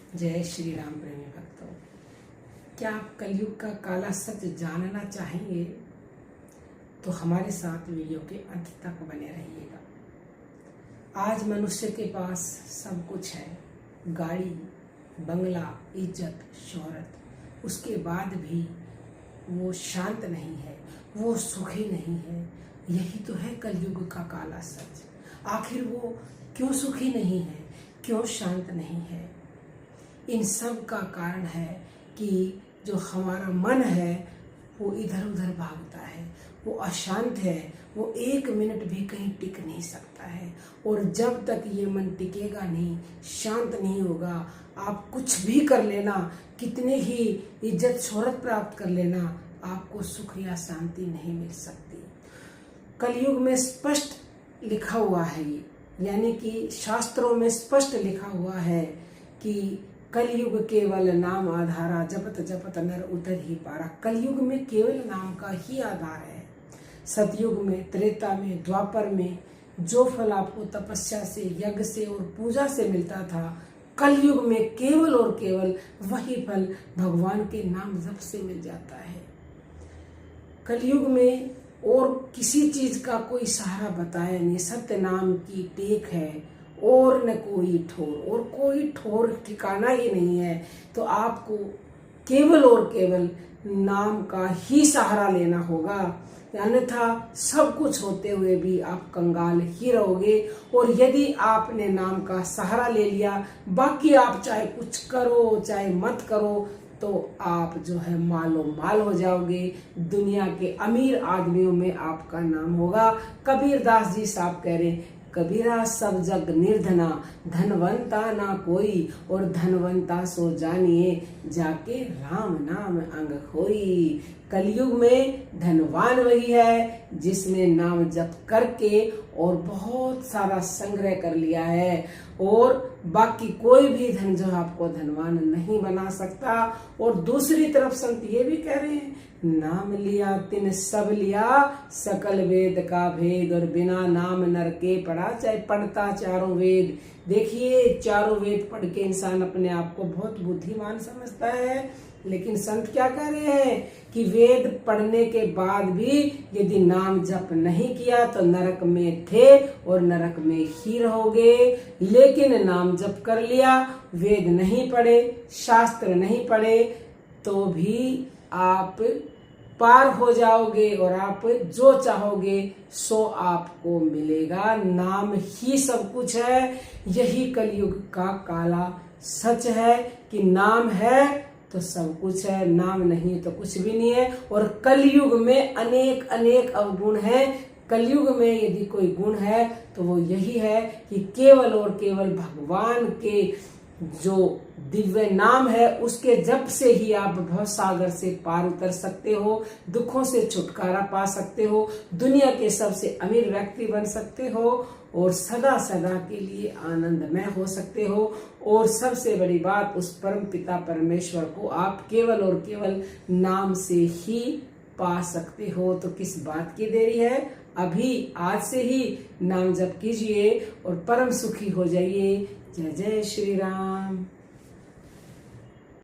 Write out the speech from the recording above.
जय श्री राम प्रेमी भक्तों, क्या आप कलयुग का काला सच जानना चाहेंगे तो हमारे साथ वीडियो के अंत तक बने रहिएगा। आज मनुष्य के पास सब कुछ है, गाड़ी, बंगला, इज्जत, शोहरत, उसके बाद भी वो शांत नहीं है, वो सुखी नहीं है। यही तो है कलयुग का काला सच। आखिर वो क्यों सुखी नहीं है, क्यों शांत नहीं है? इन सब का कारण है कि जो हमारा मन है वो इधर उधर भागता है, वो अशांत है, वो एक मिनट भी कहीं टिक नहीं सकता है। और जब तक ये मन टिकेगा नहीं, शांत नहीं होगा, आप कुछ भी कर लेना, कितने ही इज्जत शोहरत प्राप्त कर लेना, आपको सुख या शांति नहीं मिल सकती। कलयुग में स्पष्ट लिखा हुआ है ये, यानी कि शास्त्रों में स्पष्ट लिखा हुआ है कि कलयुग केवल नाम आधारा, जपत जपत नर उतर ही पारा। कलयुग में केवल नाम का ही आधार है। सतयुग में, त्रेता में, द्वापर में जो फल आपको तपस्या से, यज्ञ से और पूजा से मिलता था, कलयुग में केवल और केवल वही फल भगवान के नाम जप से मिल जाता है। कलयुग में और किसी चीज का कोई सहारा बताया नहीं, सत्य नाम की टेक है और न कोई ठोर, और कोई ठोर ठिकाना ही नहीं है। तो आपको केवल और केवल नाम का ही सहारा लेना होगा, अन्यथा सब कुछ होते हुए भी आप कंगाल ही रहोगे। और यदि आपने नाम का सहारा ले लिया, बाकी आप चाहे कुछ करो चाहे मत करो, तो आप जो है मालो माल हो जाओगे। दुनिया के अमीर आदमियों में आपका नाम होगा। कबीरदास जी साहब कह रहे, कबीरा सब जग निर्धना, धनवंता ना कोई, और धनवंता सो जानिए, जाके राम नाम अंग होई। कलयुग में धनवान वही है जिसने नाम जप करके और बहुत सारा संग्रह कर लिया है, और बाकी कोई भी धन जो आपको धनवान नहीं बना सकता। और दूसरी तरफ संत ये भी कह रहे हैं, नाम लिया तिन सब लिया, सकल वेद का भेद, और बिना नाम नर के पढ़ा, चाहे पढ़ता चारों वेद। देखिए, चारों वेद पढ़ के इंसान अपने आप को बहुत बुद्धिमान समझता है, लेकिन संत क्या कह रहे हैं कि वेद पढ़ने के बाद भी यदि नाम जप नहीं किया तो नरक में थे और नरक में ही रहोगे। लेकिन नाम जप कर लिया, वेद नहीं पढ़े, शास्त्र नहीं पढ़े, तो भी आप पार हो जाओगे और आप जो चाहोगे सो आपको मिलेगा। नाम ही सब कुछ है। यही कलयुग का काला सच है कि नाम है तो सब कुछ है, नाम नहीं तो कुछ भी नहीं है। और कलयुग में अनेक अनेक अवगुण है। कलयुग में यदि कोई गुण है तो वो यही है कि केवल और केवल भगवान के जो दिव्य नाम है उसके जप से ही आप भव सागर से पार उतर सकते हो, दुखों से छुटकारा पा सकते हो, दुनिया के सबसे अमीर व्यक्ति बन सकते हो, और सदा सदा के लिए आनंदमय हो सकते हो। और सबसे बड़ी बात, उस परम पिता परमेश्वर को आप केवल और केवल नाम से ही पा सकते हो। तो किस बात की देरी है? अभी आज से ही नाम जप कीजिए और परम सुखी हो जाइए। जय जय श्री राम।